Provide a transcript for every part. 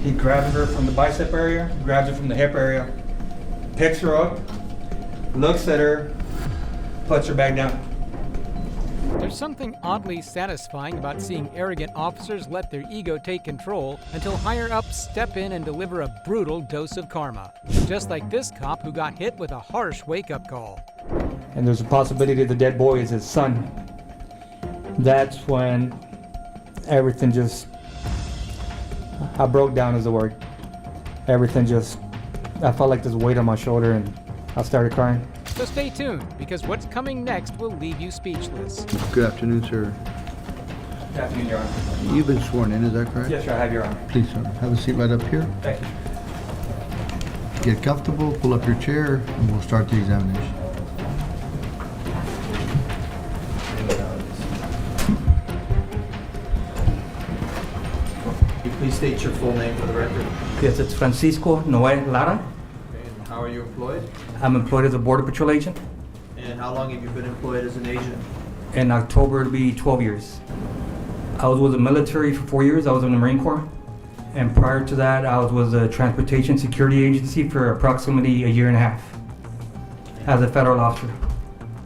He grabs her from the bicep area, grabs her from the hip area, picks her up, looks at her, puts her back down. There's something oddly satisfying about seeing arrogant officers let their ego take control until higher-ups step in and deliver a brutal dose of karma. Just like this cop who got hit with a harsh wake-up call. And there's a possibility the dead boy is his son. That's when everything just, I broke down is the word. Everything just, I felt like this weight on my shoulder and I started crying. So stay tuned, because what's coming next will leave you speechless. Good afternoon, sir. Good afternoon, Your Honor. You've been sworn in, is that correct? Yes, sir, I have, Your Honor. Please, sir. Have a seat right up here. Thank you. Get comfortable, pull up your chair, and we'll start the examination. Can you please state your full name for the record? Yes, it's Francisco Noel Lara. Okay, and how are you employed? I'm employed as a Border Patrol agent. And how long have you been employed as an agent? In October, it'll be 12 years. I was with the military for 4 years. I was in the Marine Corps. And prior to that, I was with the Transportation Security Agency for approximately a year and a half as a federal officer.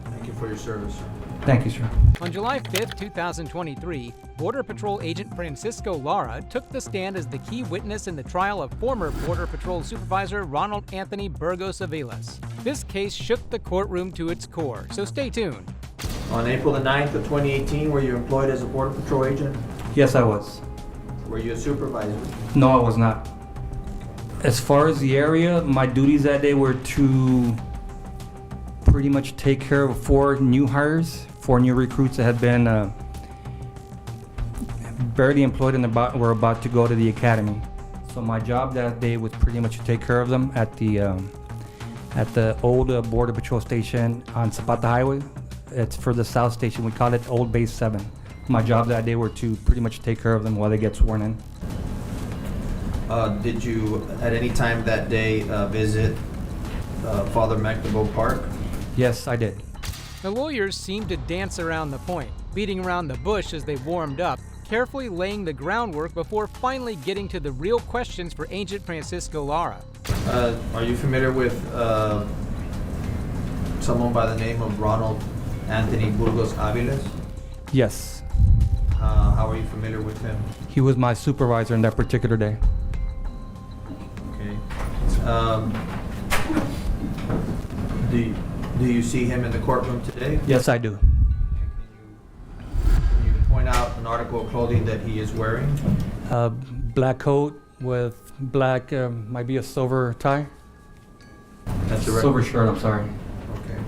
Thank you for your service, sir. Thank you, sir. On July 5th, 2023, Border Patrol agent Francisco Lara took the stand as the key witness in the trial of former Border Patrol Supervisor Ronald Anthony Burgos Aviles. This case shook the courtroom to its core, so stay tuned. On April the 9th of 2018, were you employed as a Border Patrol agent? Yes, I was. Were you a supervisor? No, I was not. As far as the area, my duties that day were to pretty much take care of 4 new hires, 4 new recruits that had been barely employed and were about to go to the academy. So my job that day was pretty much to take care of them at the old Border Patrol station on Zapata Highway. It's for the South Station. We call it Old Base 7. My job that day were to pretty much take care of them while they get sworn in. Did you, at any time that day, visit Father Magdebo Park? Yes, I did. The lawyers seemed to dance around the point, beating around the bush as they warmed up, carefully laying the groundwork before finally getting to the real questions for Agent Francisco Lara. Are you familiar with someone by the name of Ronald Anthony Burgos Aviles? Yes. How are you familiar with him? He was my supervisor in that particular day. Okay. Do you see him in the courtroom today? Yes, I do. Can you point out an article of clothing that he is wearing? Black coat with black, might be a silver tie. That's the Silver record. shirt, I'm sorry. Okay.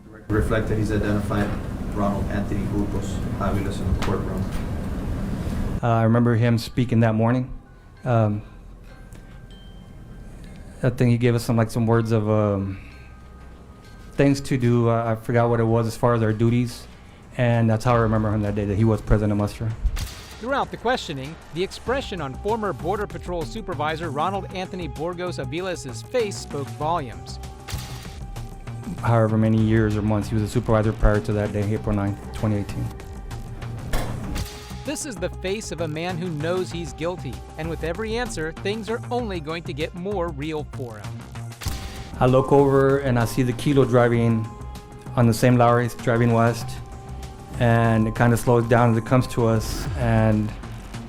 The record reflect that he's identified Ronald Anthony Burgos Aviles in the courtroom. I remember him speaking that morning. I think he gave us some words of things to do. I forgot what it was as far as our duties, and that's how I remember him that day, that he was present in muster. Throughout the questioning, the expression on former Border Patrol Supervisor Ronald Anthony Burgos Aviles' face spoke volumes. However many years or months he was a supervisor prior to that day, April 9th, 2018. This is the face of a man who knows he's guilty, and with every answer, things are only going to get more real for him. I look over and I see the Kilo driving on the same Lowry, it's driving west, and it kind of slows down as it comes to us, and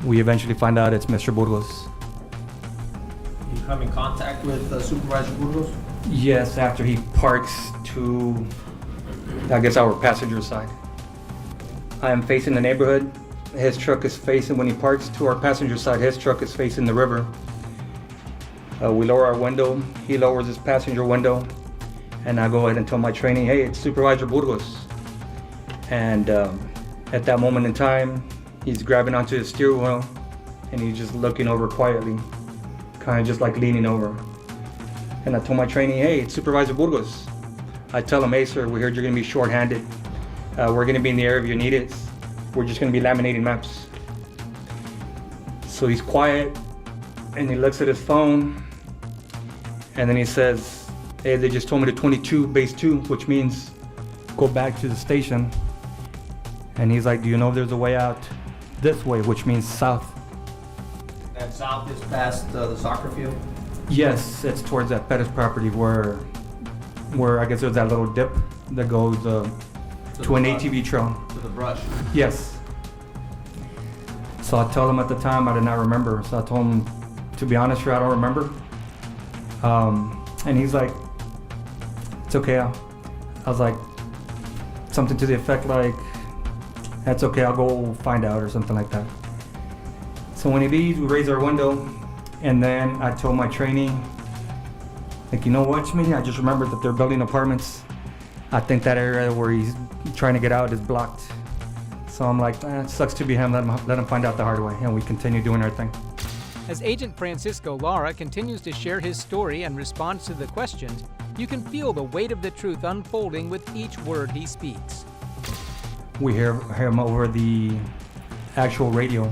we eventually find out it's Mr. Burgos. You come in contact with Supervisor Burgos? Yes, after he parks to, I guess, our passenger side. I am facing the neighborhood. His truck is facing, when he parks to our passenger side, his truck is facing the river. We lower our window, he lowers his passenger window, and I go ahead and tell my trainee, hey, it's Supervisor Burgos. And at that moment in time, he's grabbing onto his steering wheel, and he's just looking over quietly, kind of just like leaning over. And I told my trainee, hey, it's Supervisor Burgos. I tell him, hey sir, we heard you're gonna be short-handed. We're gonna be in the area if you need it. We're just gonna be laminating maps. So he's quiet, and he looks at his phone, and then he says, hey, they just told me to 22, base 2, which means go back to the station. And he's like, do you know if there's a way out this way, which means south? And South is past the soccer field? Yes, it's towards that Pettis property where I guess there's that little dip that goes to an ATV trail. To the brush. Yes. So I told him at the time I did not remember. So I told him, to be honest, sir, I don't remember. And he's like, it's okay. I was like, something to the effect like, that's okay, I'll go find out or something like that. So when he leaves, we raise our window, and then I told my trainee, like, you know what, Schmitty, I just remembered that they're building apartments. I think that area where he's trying to get out is blocked. So I'm like, it sucks to be him, let him find out the hard way, and we continue doing our thing. As Agent Francisco Lara continues to share his story and responds to the questions, you can feel the weight of the truth unfolding with each word he speaks. We hear him over the actual radio,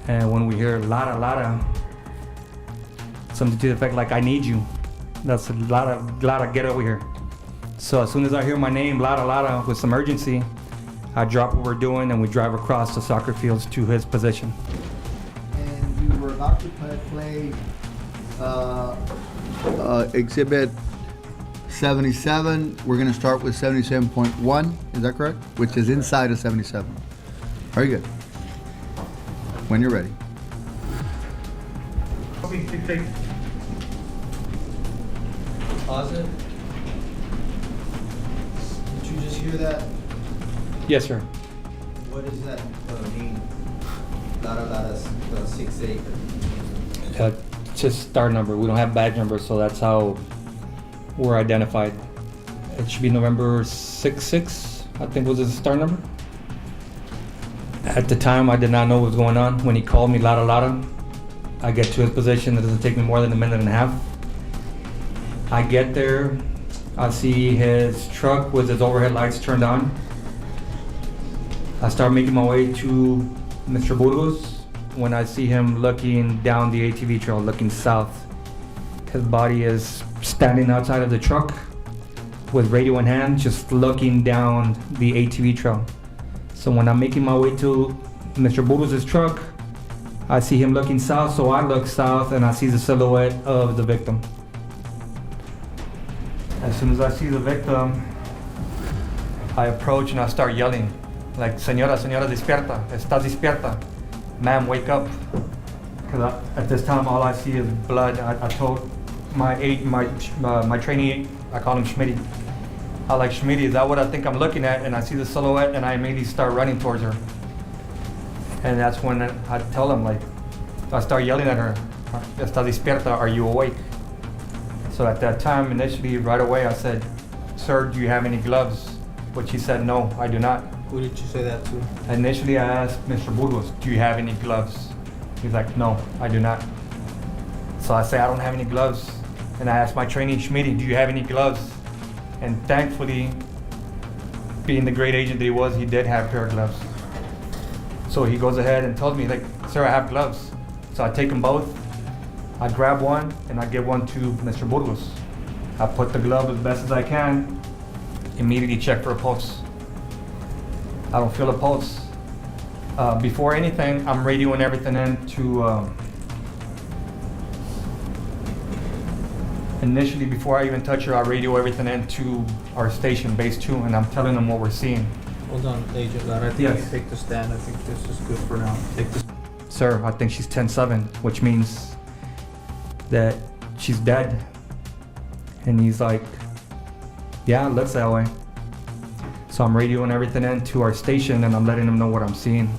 and when we hear Lara, something to the effect like, I need you. That's Lara, get over here. So as soon as I hear my name, Lara, with some urgency, I drop what we're doing and we drive across the soccer fields to his position. And you were about to play exhibit 77. We're gonna start with 77.1, is that correct? Which is inside of 77. Very good. When you're ready. Pause it. Did you just hear that? Yes, sir. What does that mean? Lara 68. It's just star number. We don't have badge numbers, so that's how we're identified. It should be November 66, I think was his star number. At the time, I did not know what was going on. When he called me Lara, I get to his position. It doesn't take me more than a minute and a half. I get there, I see his truck with his overhead lights turned on. I start making my way to Mr. Burgos when I see him looking down the ATV trail, looking south. His body is standing outside of the truck with radio in hand, just looking down the ATV trail. So when I'm making my way to Mr. Burgos' truck, I see him looking south, so I look south and I see the silhouette of the victim. As soon as I see the victim, I approach and I start yelling, like, señora, despierta, estás despierta. Ma'am, wake up. Because at this time, all I see is blood. I told my trainee, I call him Schmitty. I like, Schmitty, is that what I think I'm looking at? And I see the silhouette and I immediately start running towards her. And that's when I tell him, like, I start yelling at her, estás despierta, are you awake? So at that time, initially, right away, I said, sir, do you have any gloves? Which he said, no, I do not. Who did you say that to? Initially, I asked Mr. Burgos, do you have any gloves? He's like, no, I do not. So I say, I don't have any gloves. And I asked my trainee, Schmitty, do you have any gloves? And thankfully, being the great agent that he was, he did have a pair of gloves. So he goes ahead and tells me, like, sir, I have gloves. So I take them both. I grab one and I give one to Mr. Burgos. I put the glove as best as I can, immediately check for a pulse. I don't feel a pulse. Before anything, I'm radioing everything in to, initially before I even touch her, I radio everything into our station, base 2, and I'm telling them what we're seeing. Hold on, Agent Lara, I think Yes. you take the stand. I think this is good for now. Take this. Sir, I think she's 10-7, which means that she's dead. And he's like, yeah, it looks that way. So I'm radioing everything into our station and I'm letting them know what I'm seeing.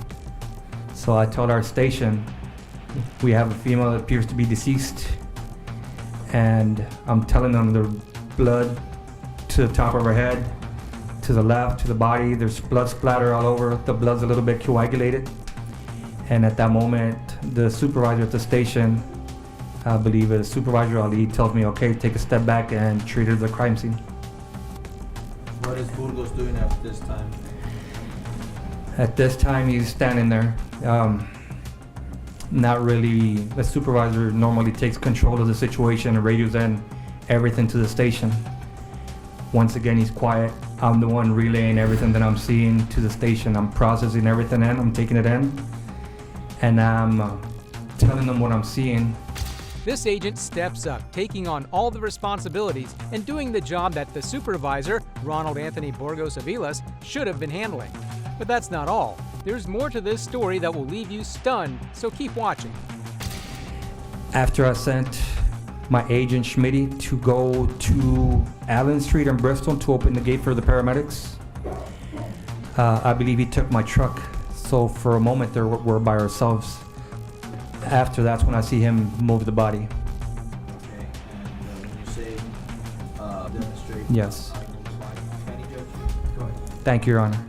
So I told our station, we have a female that appears to be deceased. And I'm telling them there's blood to the top of her head, to the left, to the body. There's blood splatter all over. The blood's a little bit coagulated. And at that moment, the supervisor at the station, I believe it's Supervisor Ali, tells me, okay, take a step back and treat it as a crime scene. What is Burgos doing at this time? At this time, he's standing there. Not really, the supervisor normally takes control of the situation and radios in everything to the station. Once again, he's quiet. I'm the one relaying everything that I'm seeing to the station. I'm processing everything in, I'm taking it in. And I'm telling them what I'm seeing. This agent steps up, taking on all the responsibilities and doing the job that the supervisor, Ronald Anthony Burgos Avilas, should have been handling. But that's not all. There's more to this story that will leave you stunned, so keep watching. After I sent my agent Schmitty to go to Allen Street in Bristol to open the gate for the paramedics, I believe he took my truck. So for a moment there, we're by ourselves. After that's when I see him move the body. Okay, and when you say demonstrate. Yes. Can you judge? Go ahead. Thank you, Your Honor.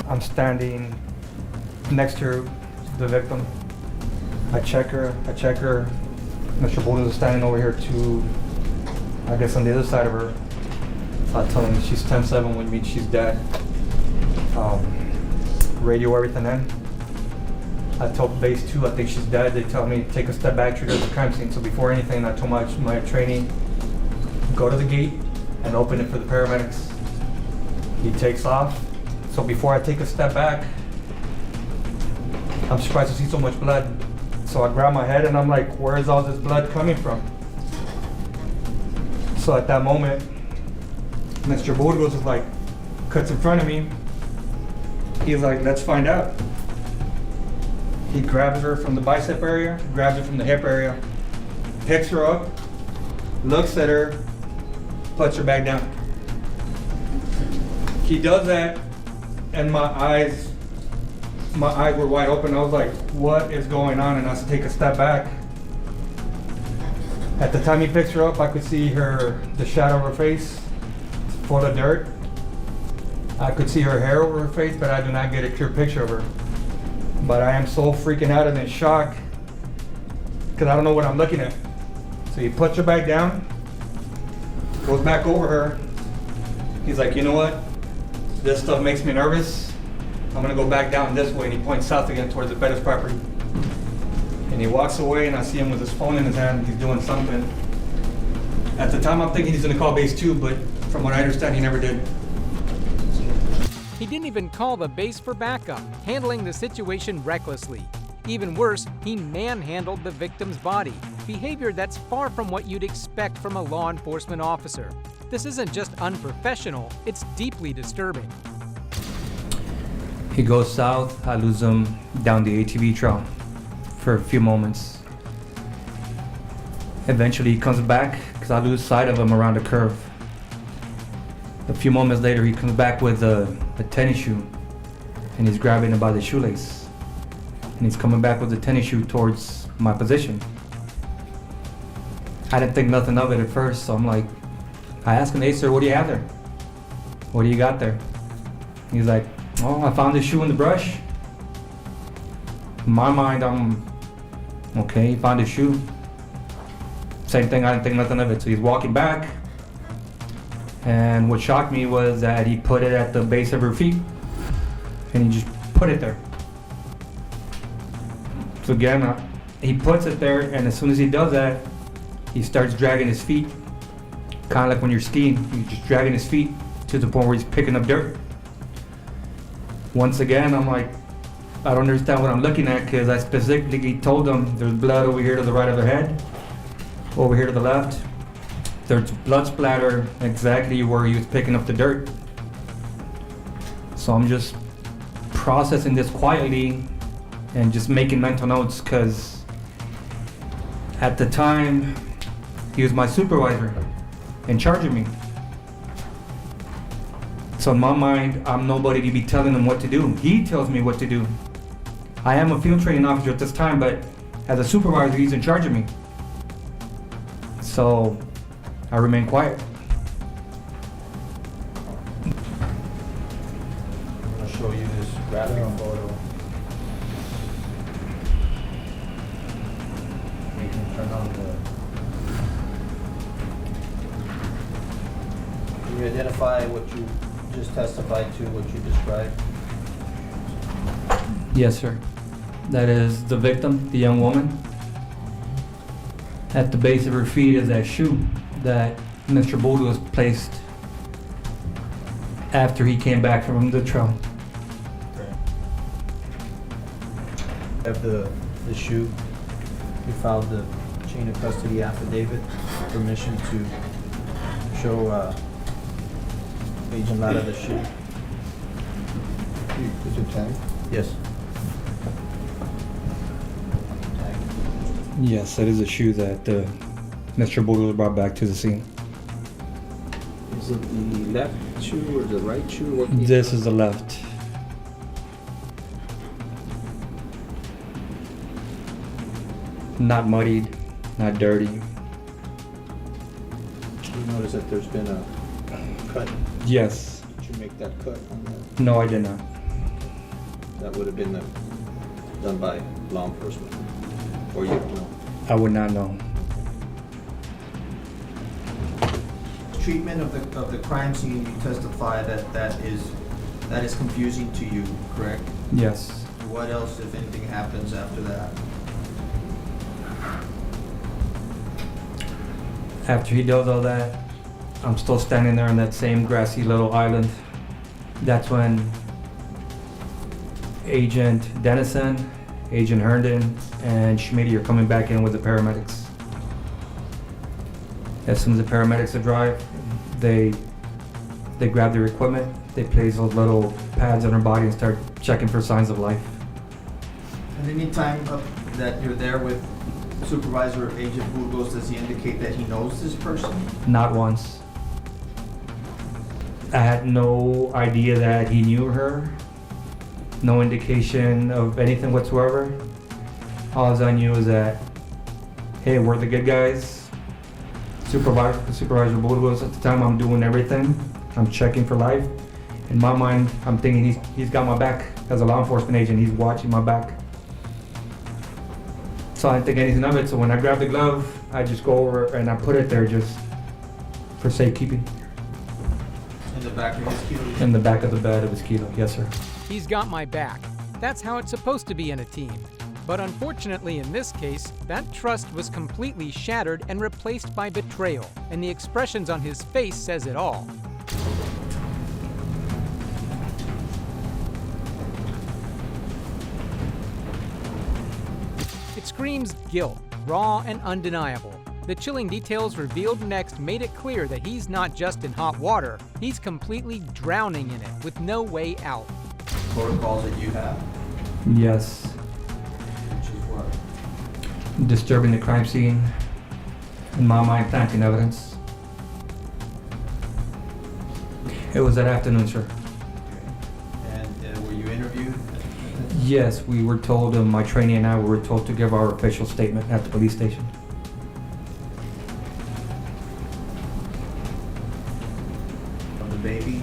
I'm standing next to the victim. I check her. Mr. Boulders is standing over here too, I guess on the other side of her. I tell him she's 10-7 with me, she's dead. Radio everything in. I told base 2, I think she's dead. They tell me take a step back, treat her as a crime scene. So before anything, I told my trainee, go to the gate and open it for the paramedics. He takes off. So before I take a step back, I'm surprised to see so much blood. So I grab my head and I'm like, where is all this blood coming from? So at that moment, Mr. Burgos is like, cuts in front of me. He's like, let's find out. He grabs her from the bicep area, grabs her from the hip area, picks her up, looks at her, puts her back down. He does that, and my eyes were wide open. I was like, what is going on? And I take a step back. At the time he picks her up, I could see the shadow of her face, full of dirt. I could see her hair over her face, but I do not get a clear picture of her. But I am so freaking out and in shock because I don't know what I'm looking at. So he puts her back down, goes back over her. He's like, you know what? This stuff makes me nervous. I'm gonna go back down this way, and he points south again towards the Bettis property. And he walks away, and I see him with his phone in his hand. He's doing something. At the time, I'm thinking he's gonna call base 2, but from what I understand, he never did. He didn't even call the base for backup, handling the situation recklessly. Even worse, he manhandled the victim's body, behavior that's far from what you'd expect from a law enforcement officer. This isn't just unprofessional, it's deeply disturbing. He goes south, I lose him down the ATV trail for a few moments. Eventually he comes back, because I lose sight of him around a curve. A few moments later he comes back with a tennis shoe, and he's grabbing it by the shoelace. And he's coming back with the tennis shoe towards my position. I didn't think nothing of it at first, so I'm like, I asked him, hey sir, what do you have there? What do you got there? He's like, oh, I found this shoe in the brush. In my mind, I'm, okay, he found his shoe. Same thing, I didn't think nothing of it. So he's walking back. And what shocked me was that he put it at the base of her feet. And he just put it there. So again, he puts it there, and as soon as he does that, he starts dragging his feet. Kind of like when you're skiing, he's just dragging his feet to the point where he's picking up dirt. Once again, I'm like, I don't understand what I'm looking at, because I specifically told them there's blood over here to the right of their head, over here to the left. There's blood splatter exactly where he was picking up the dirt. So I'm just processing this quietly and just making mental notes, because at the time, he was my supervisor in charge of me. So in my mind, I'm nobody to be telling him what to do. He tells me what to do. I am a field training officer at this time, but as a supervisor, he's in charge of me. So I remain quiet. I'm gonna show you this graphic photo. We can turn on Can you identify what you just testified to, what you described? Yes, sir. That is the victim, the young woman. At the base of her feet is that shoe that Mr. Burgos placed after he came back from the trail. Okay. Have the shoe. You filed the chain of custody affidavit, permission to show Agent Lara the shoe. Is it tagged? Yes. Yes, that is a shoe that Mr. Burgos brought back to the scene. Is it the left shoe or the right shoe? What can you This tell? is the left. Not muddied, not dirty. You notice that there's been a cut. Yes. Did you make that cut on that? No, I did not. That would have been done by law enforcement. Or you don't know. I would not know. Treatment of the crime scene, you testify that is confusing to you, correct? Yes. What else, if anything, happens after that? After he does all that, I'm still standing there on that same grassy little island. That's when Agent Dennison, Agent Herndon, and Schmitty are coming back in with the paramedics. As soon as the paramedics arrive, they grab their equipment, they place those little pads on her body and start checking for signs of life. At any time that you're there with Supervisor Agent Burgos, does he indicate that he knows this person? Not once. I had no idea that he knew her. No indication of anything whatsoever. All I knew is that, hey, we're the good guys. Supervisor Burgos, at the time I'm doing everything. I'm checking for life. In my mind, I'm thinking he's got my back. As a law enforcement agent, he's watching my back. So I didn't think anything of it. So when I grab the glove, I just go over and I put it there just for safekeeping. In the back of his kilo? In the back of the bed of his kilo, yes sir. He's got my back. That's how it's supposed to be in a team. But unfortunately in this case, that trust was completely shattered and replaced by betrayal, and the expressions on his face says it all. It screams guilt, raw and undeniable. The chilling details revealed next made it clear that he's not just in hot water, he's completely drowning in it with no way out. Protocols that you have, Yes. which is what? Disturbing the crime scene. In my mind, planting evidence. It was that afternoon, sir. And were you interviewed? Yes, we were told, my trainee and I were told to give our official statement at the police station. From the baby?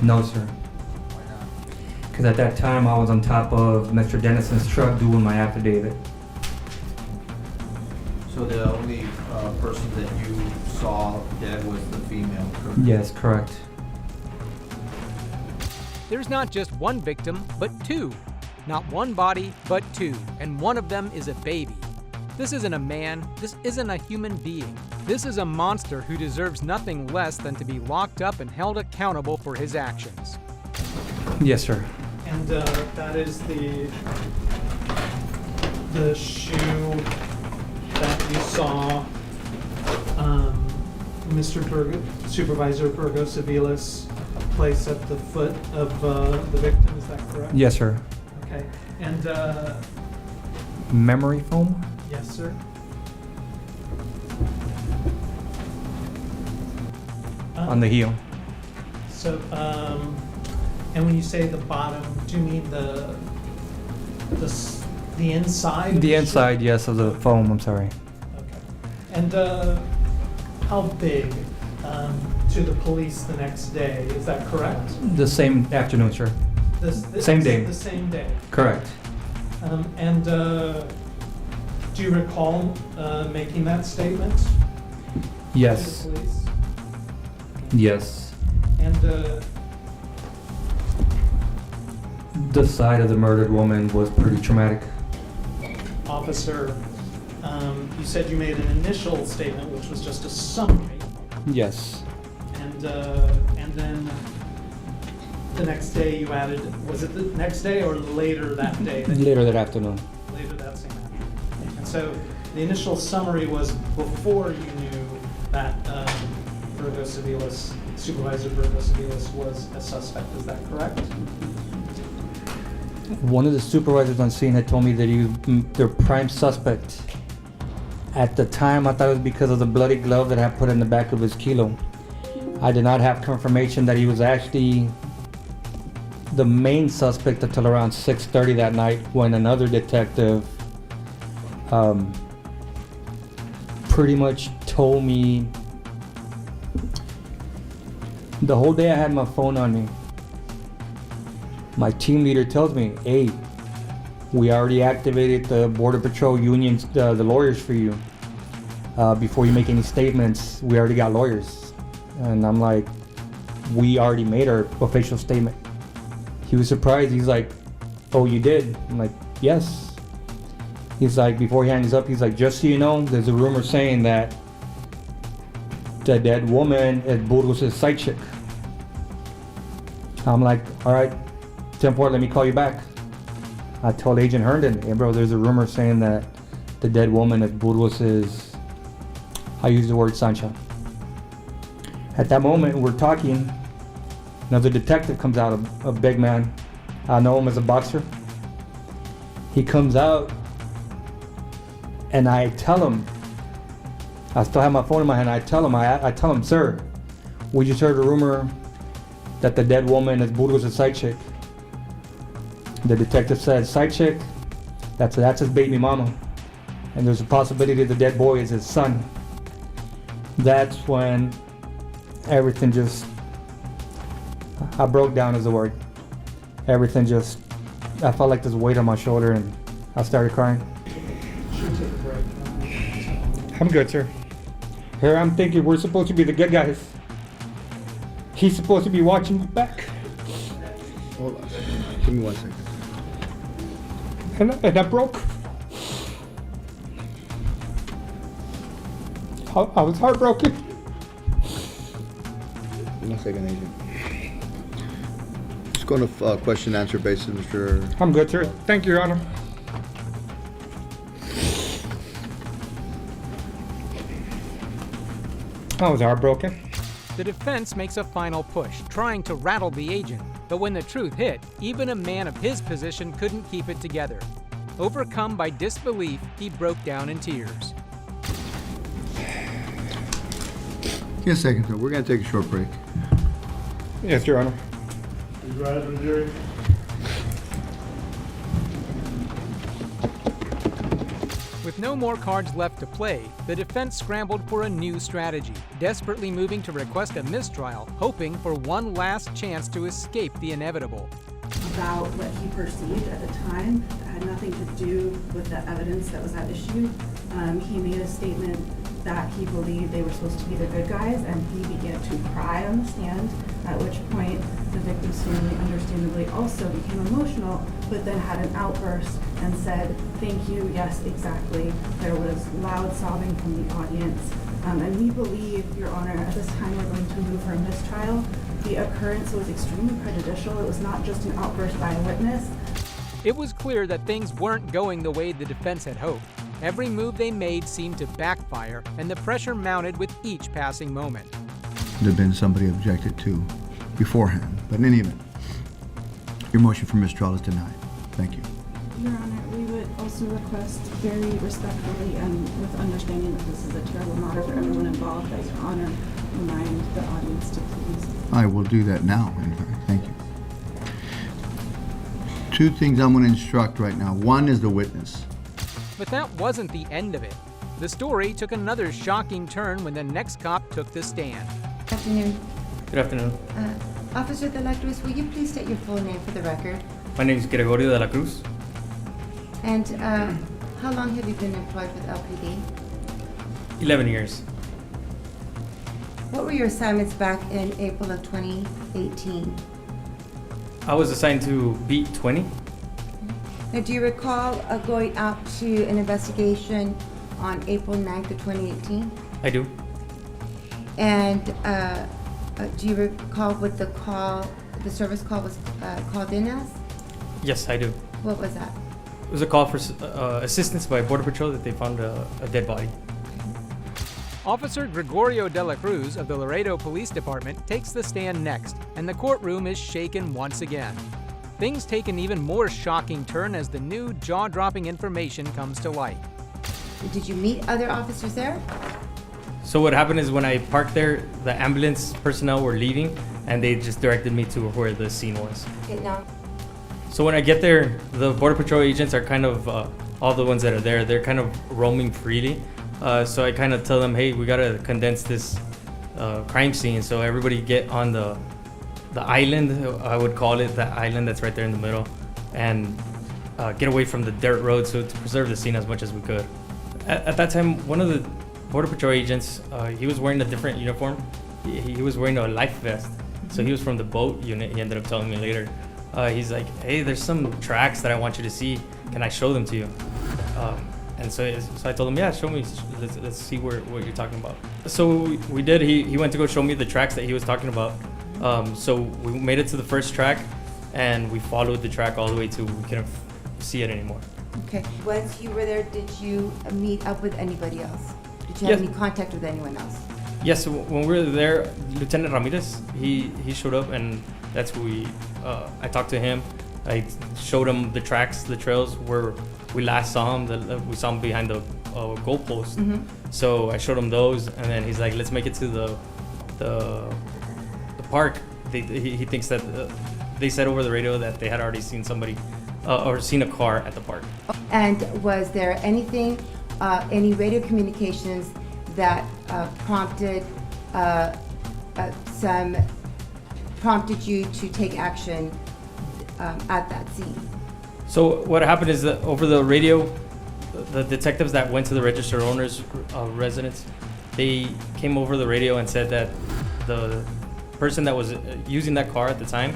No, sir. Why not? Because at that time, I was on top of Mr. Dennison's truck doing my affidavit. So the only person that you saw dead was the female, correct? Yes, correct. There's not just one victim, but two. Not one body, but two, and one of them is a baby. This isn't a man, this isn't a human being. This is a monster who deserves nothing less than to be locked up and held accountable for his actions. Yes, sir. And that is the shoe that you saw Mr. Supervisor Burgos Aviles place at the foot of the victim, is that correct? Yes, sir. Okay, and Memory foam? yes, sir. On the heel. So, and when you say the bottom, do you mean the inside? of The shoe? inside, yes, of the foam, I'm sorry. Okay. And how big to the police the next day? Is that correct? The same afternoon, sir. Same day. The same day. Correct. And do you recall making that statement Yes. to the police? Yes. And The sight of the murdered woman was pretty traumatic. officer, you said you made an initial statement, which was just a summary, Yes. and then the next day you added. Was it the next day or later that day? Later that afternoon. Later So the initial summary was before you knew that Supervisor Burgos Aviles was a suspect. Is that correct? One of the supervisors on scene had told me that he was their prime suspect. At the time, I thought it was because of the bloody glove that I put in the back of his kilo. I did not have confirmation that he was actually the main suspect until around 6:30 that night, when another detective pretty much told me. The whole day I had my phone on me. My team leader tells me, hey, we already activated the Border Patrol unions, the lawyers for you. Before you make any statements, we already got lawyers. And I'm like, we already made our official statement. He was surprised. He's like, oh, you did? I'm like, yes. He's like, before he hangs up, he's like, just so you know, there's a rumor saying that the dead woman is Burgos' side chick. I'm like, all right, 10-4, let me call you back. I told Agent Herndon, hey bro, there's a rumor saying that the dead woman is Burgos', I use the word Sancha. At that moment, we're talking, another detective comes out, a big man. I know him as a boxer. He comes out, and I tell him, I still have my phone in my hand. I tell him, sir, we just heard a rumor that the dead woman is Burgos' side chick. The detective said, side chick, that's his baby mama. And there's a possibility the dead boy is his son. That's when everything just, I broke down is the word. Everything just, I felt like this weight on my shoulder and I started crying. Should take a break. I'm good, sir. Here I'm thinking we're supposed to be the good guys. He's supposed to be watching me back. Hold on. Give me 1 second. And I broke. I was heartbroken. 1 second, Agent. Just going to question and answer basis, Mr. I'm good, sir. Thank you, Your Honor. I was heartbroken. The defense makes a final push, trying to rattle the agent. But when the truth hit, even a man of his position couldn't keep it together. Overcome by disbelief, he broke down in tears. Give me a second, sir. We're going to take a short break. Yes, Your Honor. With no more cards left to play, the defense scrambled for a new strategy, desperately moving to request a mistrial, hoping for one last chance to escape the inevitable. About what he perceived at the time that had nothing to do with the evidence that was at issue. He made a statement that he believed they were supposed to be the good guys, and he began to cry on the stand, at which point the victim's family understandably also became emotional, but then had an outburst and said, thank you, yes, exactly. There was loud sobbing from the audience. And we believe, Your Honor, at this time we're going to move for a mistrial. The occurrence was extremely prejudicial. It was not just an outburst by a witness. It was clear that things weren't going the way the defense had hoped. Every move they made seemed to backfire, and the pressure mounted with each passing moment. There'd been somebody objected to beforehand, but in any event, your motion for mistrial is denied. Thank you. Your Honor, we would also request very respectfully and with understanding that this is a terrible matter for everyone involved, that Your Honor remind the audience to please. I will do that now, in fact. Thank you. Two things I'm going to instruct right now. One is the witness. But that wasn't the end of it. The story took another shocking turn when the next cop took the stand. Good afternoon. Good afternoon. Officer De La Cruz, will you please state your full name for the record? My name is Gregorio de la Cruz. And how long have you been employed with LPD? 11 years. What were your assignments back in April of 2018? I was assigned to beat 20. Now, do you recall going out to an investigation on April 9th of 2018? I do. And do you recall what the service call was called in as? Yes, I do. What was that? was a call for assistance by Border Patrol that they found a dead body. Officer Gregorio de la Cruz of the Laredo Police Department takes the stand next, and the courtroom is shaken once again. Things take an even more shocking turn as the new jaw-dropping information comes to light. Did you meet other officers there? So what happened is when I parked there, the ambulance personnel were leaving, and they just directed me to where the scene was. Okay, now, So when I get there, the Border Patrol agents are kind of, all the ones that are there, they're kind of roaming freely. So I kind of tell them, hey, we gotta condense this crime scene. So everybody get on the island, I would call it, that island that's right there in the middle, and get away from the dirt road, so to preserve the scene as much as we could. At that time, one of the Border Patrol agents, he was wearing a different uniform. He was wearing a life vest. So he was from the boat unit, he ended up telling me later. He's like, hey, there's some tracks that I want you to see. Can I show them to you? And so I told him, yeah, show me. Let's see what you're talking about. So we did. He went to go show me the tracks that he was talking about. So we made it to the first track, and we followed the track all the way to we couldn't see it anymore. okay. Once you were there, did you meet up with anybody else? Did you have Yes. any contact with anyone else? Yes, when we were there, Lieutenant Ramirez, he showed up, and that's who I talked to him. I showed him the tracks, the trails where we last saw him. We saw him behind the goalpost. So I showed him those, and then he's like, let's make it to the park. He thinks that they said over the radio that they had already seen somebody or seen a car at the park. And was there anything, any radio communications that prompted you to take action at that scene? So what happened is that over the radio, the detectives that went to the registered owner's residence, they came over the radio and said that the person that was using that car at the time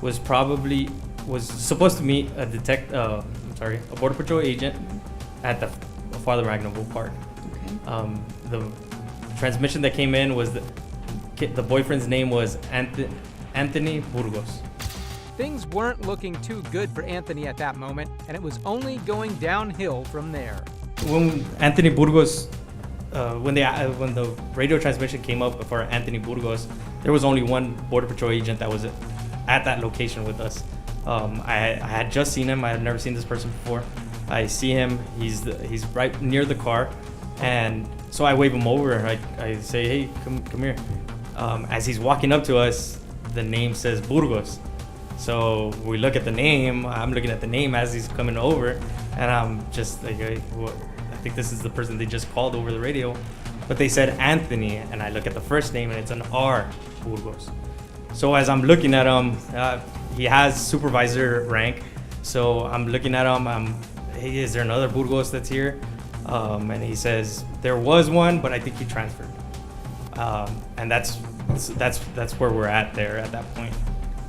was supposed to meet a Border Patrol agent at the Father Magnovo Park. Okay. The transmission that came in was the boyfriend's name was Anthony Burgos. Things weren't looking too good for Anthony at that moment, and it was only going downhill from there. When Anthony Burgos, when the radio transmission came up for Anthony Burgos, there was only one Border Patrol agent that was at that location with us. I had just seen him. I had never seen this person before. I see him. He's right near the car, and so I wave him over. I say, hey, come here. As he's walking up to us, the name says Burgos. So we look at the name. I'm looking at the name as he's coming over, and I'm just like, hey, I think this is the person they just called over the radio. But they said Anthony, and I look at the first name, and it's an R, Burgos. So as I'm looking at him, he has supervisor rank. So I'm looking at him. Hey, is there another Burgos that's here? And he says there was one, but I think he transferred. And that's where we're at there at that point.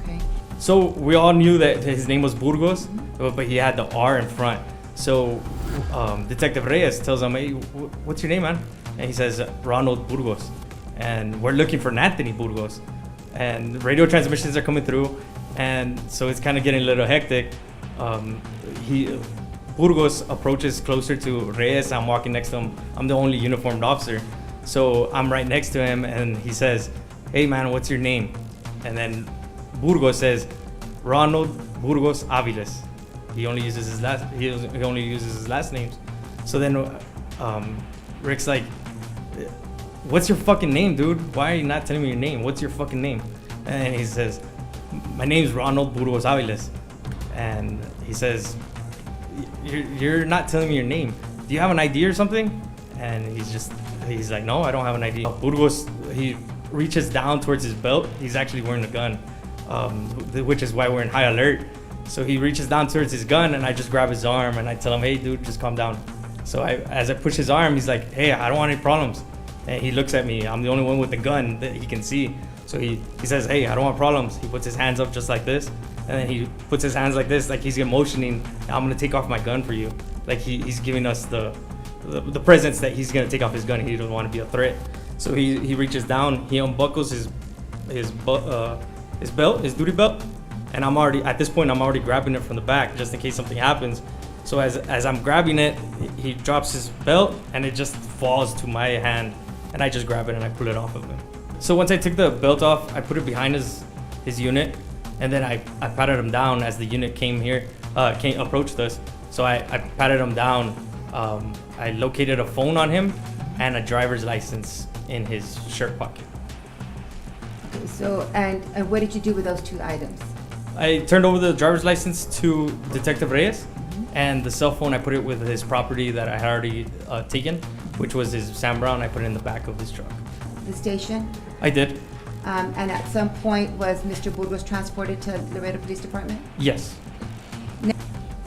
Okay. So we all knew that his name was Burgos, but he had the R in front. So Detective Reyes tells him, hey, what's your name, man? And he says, Ronald Burgos. And we're looking for Anthony Burgos. And radio transmissions are coming through, and so it's kind of getting a little hectic. Burgos approaches closer to Reyes. I'm walking next to him. I'm the only uniformed officer. So I'm right next to him, and he says, hey, man, what's your name? And then Burgos says, Ronald Burgos Aviles. He only uses his last names. So then Rick's like, what's your fucking name, dude? Why are you not telling me your name? What's your fucking name? And he says, my name's Ronald Burgos Aviles. And he says, you're not telling me your name. Do you have an ID or something? And he's like, no, I don't have an ID. Burgos, he reaches down towards his belt. He's actually wearing a gun, which is why we're in high alert. So he reaches down towards his gun, and I just grab his arm, and I tell him, hey, dude, just calm down. So as I push his arm, he's like, hey, I don't want any problems. And he looks at me. I'm the only one with the gun that he can see. So he says, hey, I don't want problems. He puts his hands up just like this. And then he puts his hands like this, like he's motioning, I'm going to take off my gun for you. Like he's giving us the presence that he's going to take off his gun. He doesn't want to be a threat. So he reaches down, he unbuckles his belt, his duty belt. And at this point, I'm already grabbing it from the back just in case something happens. So as I'm grabbing it, he drops his belt and it just falls to my hand, and I just grab it and I pull it off of him. So once I took the belt off, I put it behind his unit, and then I patted him down as the unit approached us. So I patted him down. I located a phone on him and a driver's license in his shirt pocket. Okay, so, and what did you do with those two items? I turned over the driver's license to Detective Reyes, and the cell phone, I put it with his property that I had already taken, which was his Sam Brown. I put it in the back of his truck. The station? I did. And at some point, was Mr. Burgos transported to Laredo Police Department? Yes.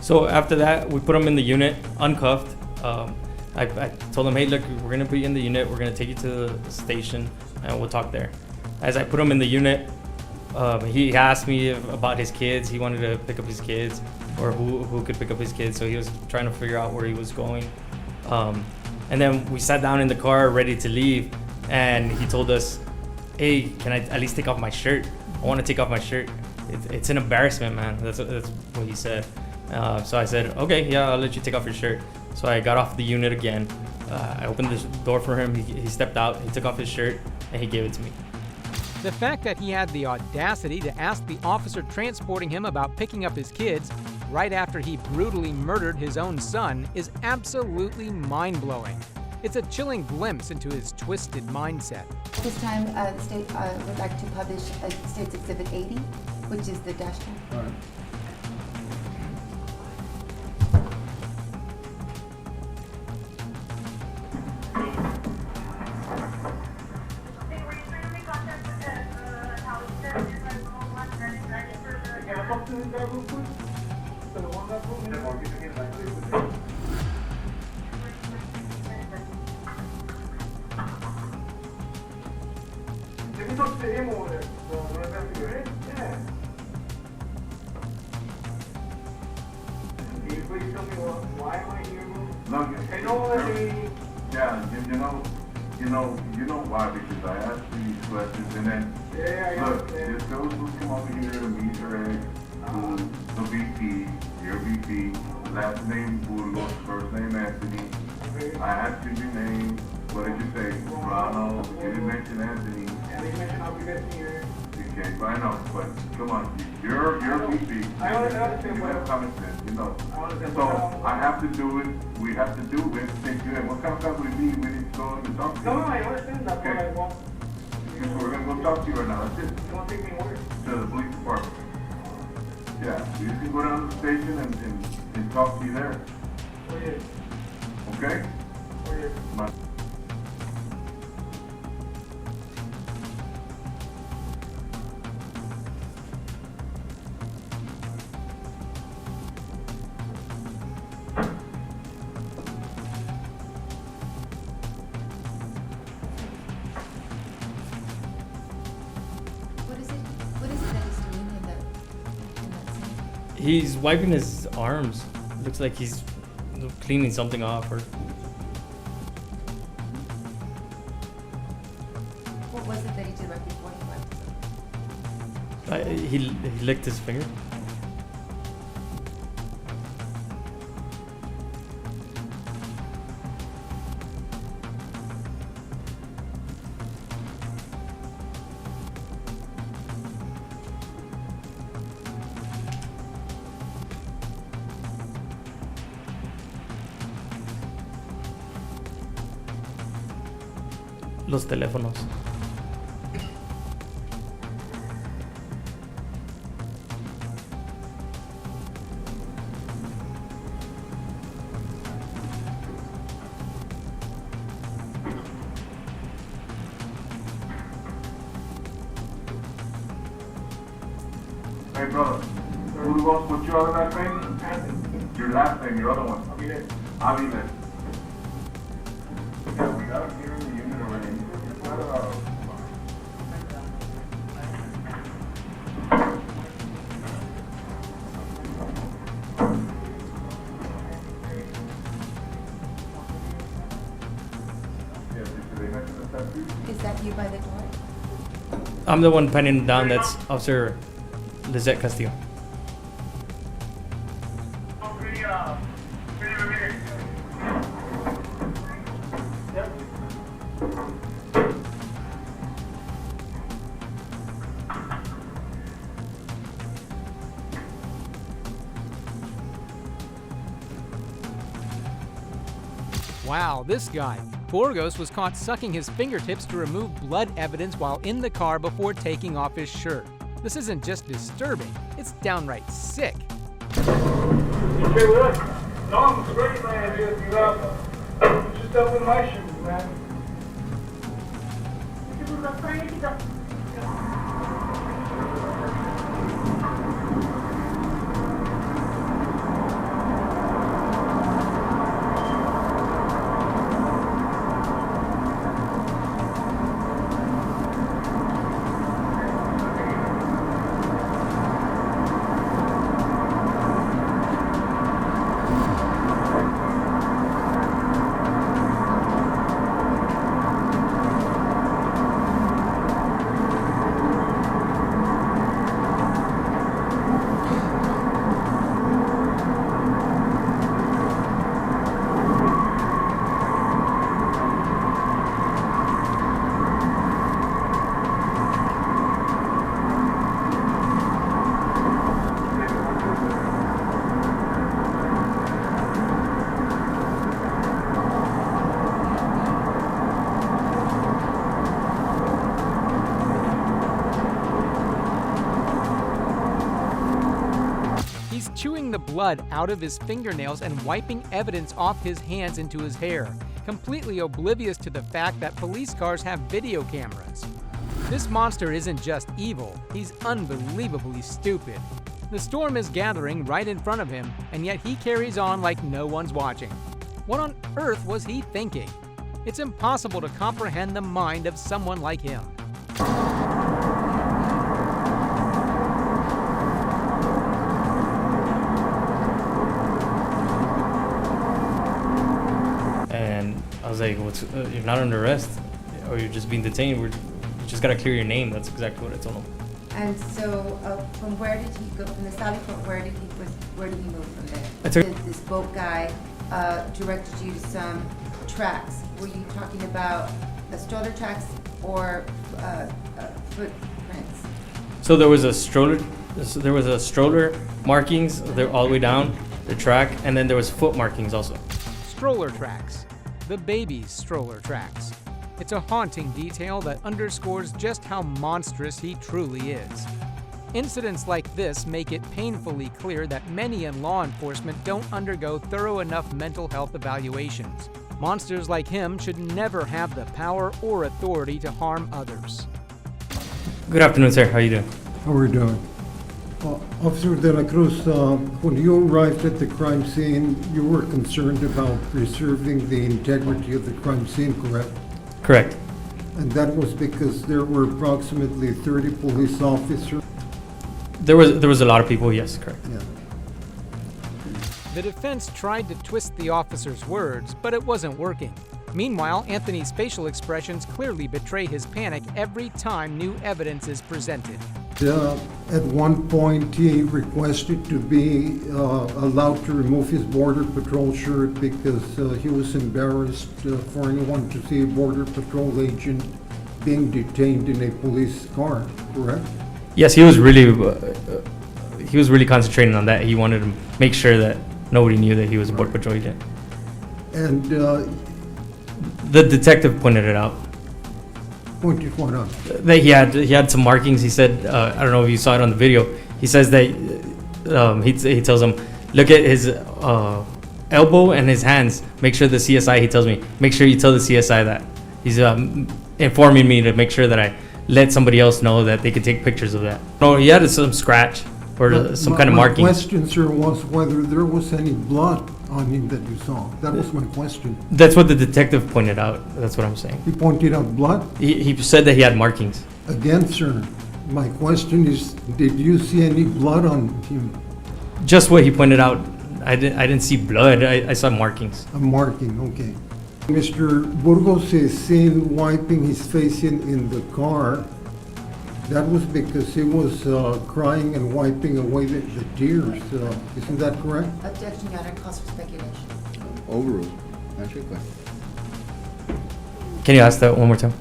So after that, we put him in the unit, uncuffed. I told him, hey, look, we're going to put you in the unit. We're going to take you to the station, and we'll talk there. As I put him in the unit, he asked me about his kids. He wanted to pick up his kids, or who could pick up his kids. So he was trying to figure out where he was going. And then we sat down in the car ready to leave, and he told us, hey, can I at least take off my shirt? I want to take off my shirt. It's an embarrassment, man. That's what he said. So I said, okay, yeah, I'll let you take off your shirt. So I got off the unit again. I opened the door for him. He stepped out. He took off his shirt, and he gave it to me. The fact that he had the audacity to ask the officer transporting him about picking up his kids right after he brutally murdered his own son is absolutely mind-blowing. It's a chilling glimpse into his twisted mindset. This time, the state would like to publish State's Exhibit 80, which is the Dashcam. All right. You know why, because I asked you these questions, and then, look, there's those who come over here to meet her ex, the VP, your VP, last name Burgos, first name Anthony. I asked you your name, what did you say? Ronald, you didn't mention Anthony. Okay, I know, but come on, you're VP. You have common sense, you know. So I have to do it, we have to do it, take you in. What kind of stuff would be, we need to go and talk to you? No, I understand that, but I want. Because we're gonna go talk to you right now, that's it. You want to take me where? To the police department. Yeah, so you can go down to the station and talk to you there, Where is? okay? Where is? What is it that he's doing in that scene? He's wiping his arms. Looks like he's cleaning something off, or What was it that he did right before he wiped his arms? he licked his finger. Los teléfonos. Hey brother, who what's your other last name? Your last name, your other one. Aviles. Yeah, we got him here in the unit already. Is that you by the door? I'm the one penning him down. That's Officer Lizette Castillo. Wow, this guy. Burgos was caught sucking his fingertips to remove blood evidence while in the car before taking off his shirt. This isn't just disturbing, it's downright sick. Okay, look. No, I'm straight, man. Just up in my shoes, man. Chewing the blood out of his fingernails and wiping evidence off his hands into his hair, completely oblivious to the fact that police cars have video cameras. This monster isn't just evil, he's unbelievably stupid. The storm is gathering right in front of him, and yet he carries on like no one's watching. What on earth was he thinking? It's impossible to comprehend the mind of someone like him. And I was like, "What's? You're not under arrest, or you're just being detained. You just gotta clear your name." That's exactly what I told him. And so, from where did he go, from the Sally Port, where did he move from there? I took- This boat guy directed you to some tracks. Were you talking about the stroller tracks or footprints? So there was a stroller. So there was a stroller markings. They're all the way down the track, and then there was foot markings also. Stroller tracks. The baby's stroller tracks. It's a haunting detail that underscores just how monstrous he truly is. Incidents like this make it painfully clear that many in law enforcement don't undergo thorough enough mental health evaluations. Monsters like him should never have the power or authority to harm others. Good afternoon, sir. How you doing? How are we doing? Officer De La Cruz, when you arrived at the crime scene, you were concerned about preserving the integrity of the crime scene, correct? Correct. And that was because there were approximately 30 police officers? There was a lot of people. Yes, correct. Yeah. The defense tried to twist the officer's words, but it wasn't working. Meanwhile, Anthony's facial expressions clearly betray his panic every time new evidence is presented. At one point, he requested to be allowed to remove his Border Patrol shirt because he was embarrassed for anyone to see a Border Patrol agent being detained in a police car, correct? Yes, he was really concentrating on that. He wanted to make sure that nobody knew that he was a Border Patrol agent. And The detective pointed it out. pointed what out? That he had some markings. He said, I don't know if you saw it on the video. He says that he tells him, look at his elbow and his hands. Make sure the CSI. He tells me, make sure you tell the CSI that. He's informing me to make sure that I let somebody else know that they could take pictures of that. No, he had some scratch or some kind of marking. My question, sir, was whether there was any blood on him that you saw. That was my question. That's what the detective pointed out. That's what I'm saying. He pointed out blood? He said that he had markings. Again, sir, my question is, did you see any blood on him? Just what he pointed out. I didn't see blood. I saw markings. A marking, okay. Mr. Burgos is seen wiping his face in the car. That was because he was crying and wiping away the tears. Isn't that correct? Objection, Your Honor, calls for speculation. Overruled. Answer your question. Can you ask that one more time?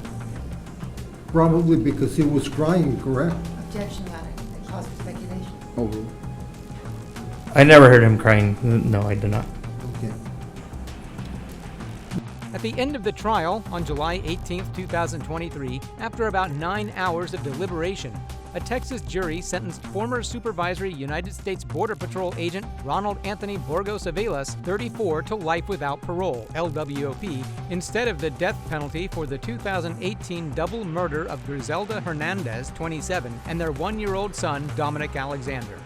Probably because he was crying, correct? Objection, Your Honor, that calls for speculation. Overruled. I never heard him crying. No, I did not. Okay. At the end of the trial, on July 18, 2023, after about 9 hours of deliberation, a Texas jury sentenced former Supervisory United States Border Patrol agent Ronald Anthony Burgos Avelas, 34, to life without parole, LWOP, instead of the death penalty for the 2018 double murder of Griselda Hernandez, 27, and their 1-year-old son, Dominic Alexander.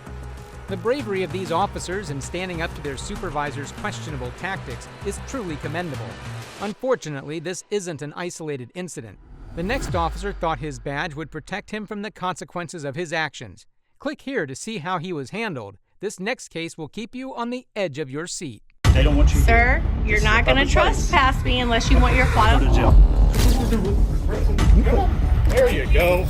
The bravery of these officers in standing up to their supervisor's questionable tactics is truly commendable. Unfortunately, this isn't an isolated incident. The next officer thought his badge would protect him from the consequences of his actions. Click here to see how he was handled. This next case will keep you on the edge of your seat. They don't want you. Sir, you're not going to trespass me unless you want your file. There you go.